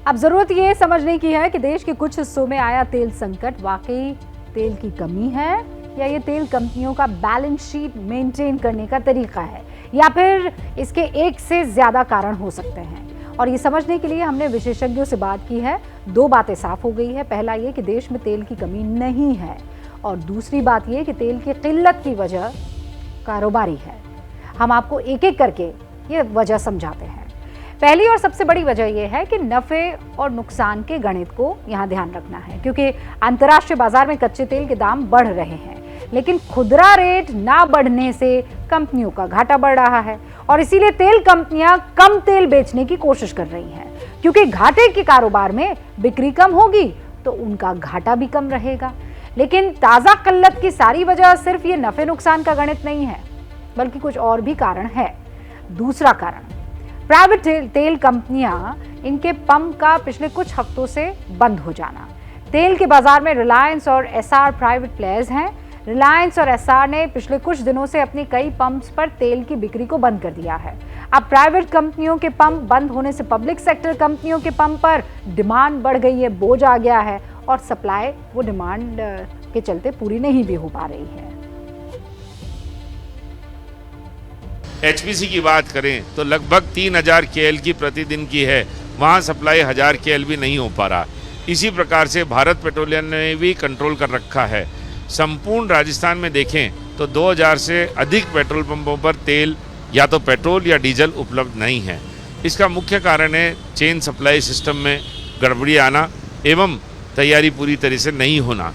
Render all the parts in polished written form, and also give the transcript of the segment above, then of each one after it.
अब जरूरत ये समझने की है कि देश के कुछ हिस्सों में आया तेल संकट वाकई तेल की कमी है या ये तेल कंपनियों का बैलेंस शीट मेंटेन करने का तरीका है, या फिर इसके एक से ज्यादा कारण हो सकते हैं। और ये समझने के लिए हमने विशेषज्ञों से बात की है। दो बातें साफ हो गई है। पहला ये कि देश में तेल की कमी नहीं है, और दूसरी बात ये कि तेल की किल्लत की वजह कारोबारी है। हम आपको एक एक करके ये वजह समझाते हैं। पहली और सबसे बड़ी वजह यह है कि नफे और नुकसान के गणित को यहां ध्यान रखना है, क्योंकि अंतर्राष्ट्रीय बाजार में कच्चे तेल के दाम बढ़ रहे हैं, लेकिन खुदरा रेट ना बढ़ने से कंपनियों का घाटा बढ़ रहा है। और इसीलिए तेल कंपनियां कम तेल बेचने की कोशिश कर रही हैं, क्योंकि घाटे के कारोबार में बिक्री कम होगी तो उनका घाटा भी कम रहेगा। लेकिन ताजा किल्लत की सारी वजह सिर्फ ये नफे नुकसान का गणित नहीं है, बल्कि कुछ और भी कारण है। दूसरा कारण, प्राइवेट तेल कंपनियां इनके पंप का पिछले कुछ हफ्तों से बंद हो जाना। तेल के बाजार में रिलायंस और एसआर प्राइवेट प्लेयर्स हैं। रिलायंस और एसआर ने पिछले कुछ दिनों से अपनी कई पंप्स पर तेल की बिक्री को बंद कर दिया है। अब प्राइवेट कंपनियों के पंप बंद होने से पब्लिक सेक्टर कंपनियों के पंप पर डिमांड बढ़ गई है, बोझ आ गया है, और सप्लाई वो डिमांड के चलते पूरी नहीं भी हो पा रही है। एचपीसी की बात करें तो लगभग 3000 केएल की प्रतिदिन की है, वहां सप्लाई 1000 केएल भी नहीं हो पा रहा। इसी प्रकार से भारत पेट्रोलियम ने भी कंट्रोल कर रखा है। संपूर्ण राजस्थान में देखें तो 2000 से अधिक पेट्रोल पंपों पर तेल या तो पेट्रोल या डीजल उपलब्ध नहीं है। इसका मुख्य कारण है चेन सप्लाई सिस्टम में गड़बड़ी आना एवं तैयारी पूरी तरह से नहीं होना।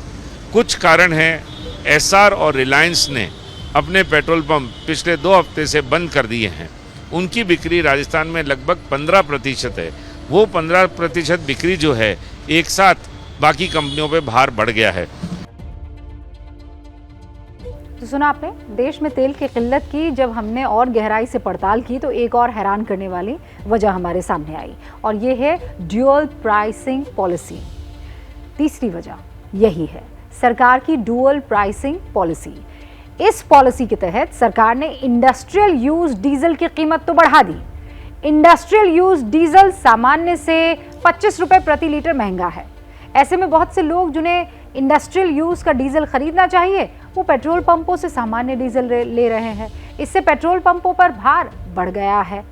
कुछ कारण है एसआर और रिलायंस ने अपने पेट्रोल पंप पिछले 2 हफ्ते से बंद कर दिए हैं। उनकी बिक्री राजस्थान में लगभग 15% है। वो 15% बिक्री जो है एक साथ बाकी कंपनियों पे भार बढ़ गया है। तो सुना आपने, देश में तेल की किल्लत की जब हमने और गहराई से पड़ताल की तो एक और हैरान करने वाली वजह हमारे सामने आई, और ये है ड्यूअल प्राइसिंग पॉलिसी। तीसरी वजह यही है, सरकार की ड्यूअल प्राइसिंग पॉलिसी। इस पॉलिसी के तहत सरकार ने इंडस्ट्रियल यूज डीजल की कीमत तो बढ़ा दी। इंडस्ट्रियल यूज डीजल सामान्य से 25 रुपए प्रति लीटर महंगा है। ऐसे में बहुत से लोग जिन्हें इंडस्ट्रियल यूज का डीजल खरीदना चाहिए वो पेट्रोल पंपों से सामान्य डीजल ले रहे हैं। इससे पेट्रोल पंपों पर भार बढ़ गया है।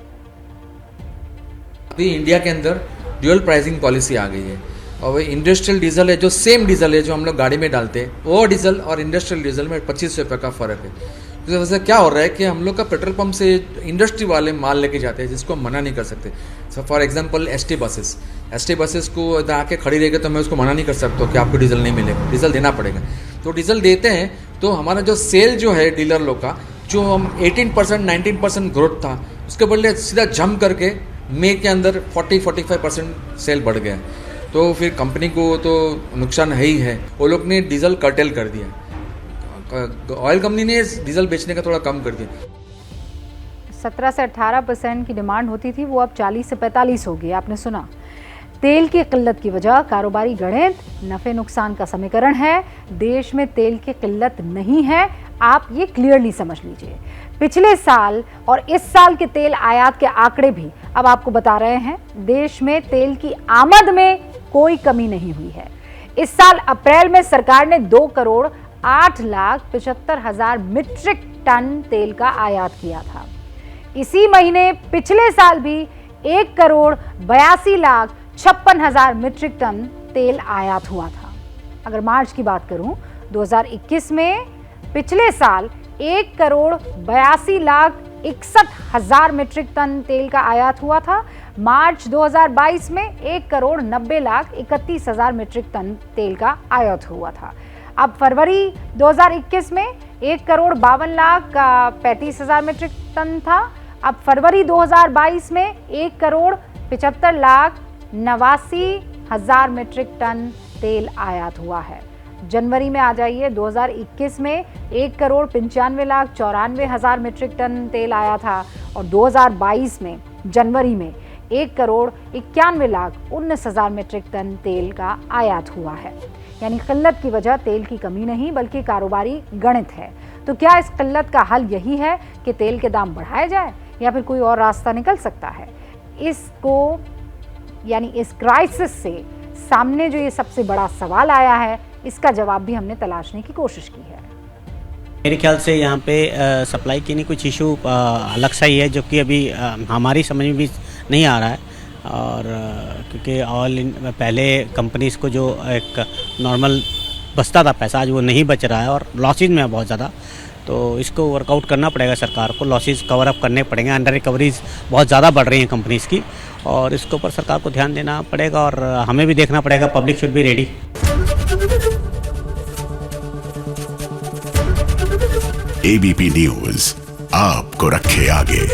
अभी इंडिया के अंदर ड्यूअल प्राइसिंग पॉलिसी आ गई है, और वो इंडस्ट्रियल डीजल है, जो सेम डीजल है जो हम लोग गाड़ी में डालते हैं, वो डीजल और इंडस्ट्रियल डीजल में 25 रुपये का फ़र्क है। तो वजह से क्या हो रहा है कि हम लोग का पेट्रोल पंप से इंडस्ट्री वाले माल लेके जाते हैं, जिसको हम मना नहीं कर सकते। So for example ST buses को आके खड़ी रहेगी तो मैं उसको मना नहीं कर सकता कि आपको डीजल नहीं मिलेगा, डीजल देना पड़ेगा। तो डीजल देते हैं तो हमारा जो सेल जो है डीलर लोग का, जो हम 18% 19% ग्रोथ था, उसके बदले सीधा जंप करके मई के अंदर 40-45% सेल बढ़ गया। तो फिर कंपनी को तो नुकसान है ही है। वो लोग ने डीजल कर्टेल कर दिया, ऑयल कंपनी ने डीजल बेचने का थोड़ा कम कर दिया। 17 से 18% की डिमांड होती थी, वो अब 40 से 45 हो गई। आपने सुना, तेल की किल्लत की वजह कारोबारी गणित, नफे नुकसान का समीकरण है। देश में तेल की किल्लत नहीं है, आप ये क्लियरली समझ लीजिए। पिछले साल और इस साल के तेल आयात के आंकड़े भी अब आपको बता रहे हैं, देश में तेल की आमद में कोई कमी नहीं हुई है। इस साल अप्रैल में सरकार ने 2,08,75,000 मीट्रिक टन तेल का आयात किया था। इसी महीने पिछले साल भी 1,82,56,000 मीट्रिक टन तेल आयात हुआ था। अगर मार्च की बात करूं, 2021 में पिछले साल 1,82,61,000 मीट्रिक टन तेल का आयात हुआ था। मार्च 2022 में 1,90,31,000 मीट्रिक टन तेल का आयात हुआ था। अब फरवरी 2021 में 1,52,35,000 मीट्रिक टन था। अब फरवरी 2022 में 1,75,89,000 मीट्रिक टन तेल आयात हुआ है। जनवरी में आ जाइए, 2021 में 1,95,94,000 मीट्रिक टन तेल आया था, और 2022 में जनवरी में 1,91,19,000 मीट्रिक टन तेल का आयात हुआ है। यानी किल्लत की वजह तेल की कमी नहीं बल्कि कारोबारी गणित है। तो क्या इस किल्लत का हल यही है कि तेल के दाम बढ़ाए जाए, या फिर कोई और रास्ता निकल सकता है? इसको यानी इस क्राइसिस से सामने जो ये सबसे बड़ा सवाल आया है, इसका जवाब भी हमने तलाशने की कोशिश की है। मेरे ख्याल से यहाँ पे सप्लाई की नहीं कुछ इशू अलग सा ही है, जो कि अभी हमारी समझ में भी नहीं आ रहा है। और क्योंकि पहले कंपनीज़ को जो एक नॉर्मल बचता था पैसा, आज वो नहीं बच रहा है और लॉसेज में है बहुत ज़्यादा। तो इसको वर्कआउट करना पड़ेगा सरकार को, लॉसेज कवर अप करने पड़ेंगे। अंडर रिकवरीज बहुत ज़्यादा बढ़ रही हैं कंपनीज़ की, और इसके ऊपर सरकार को ध्यान देना पड़ेगा और हमें भी देखना पड़ेगा। Public should be ready. ABP news आपको रखे आगे।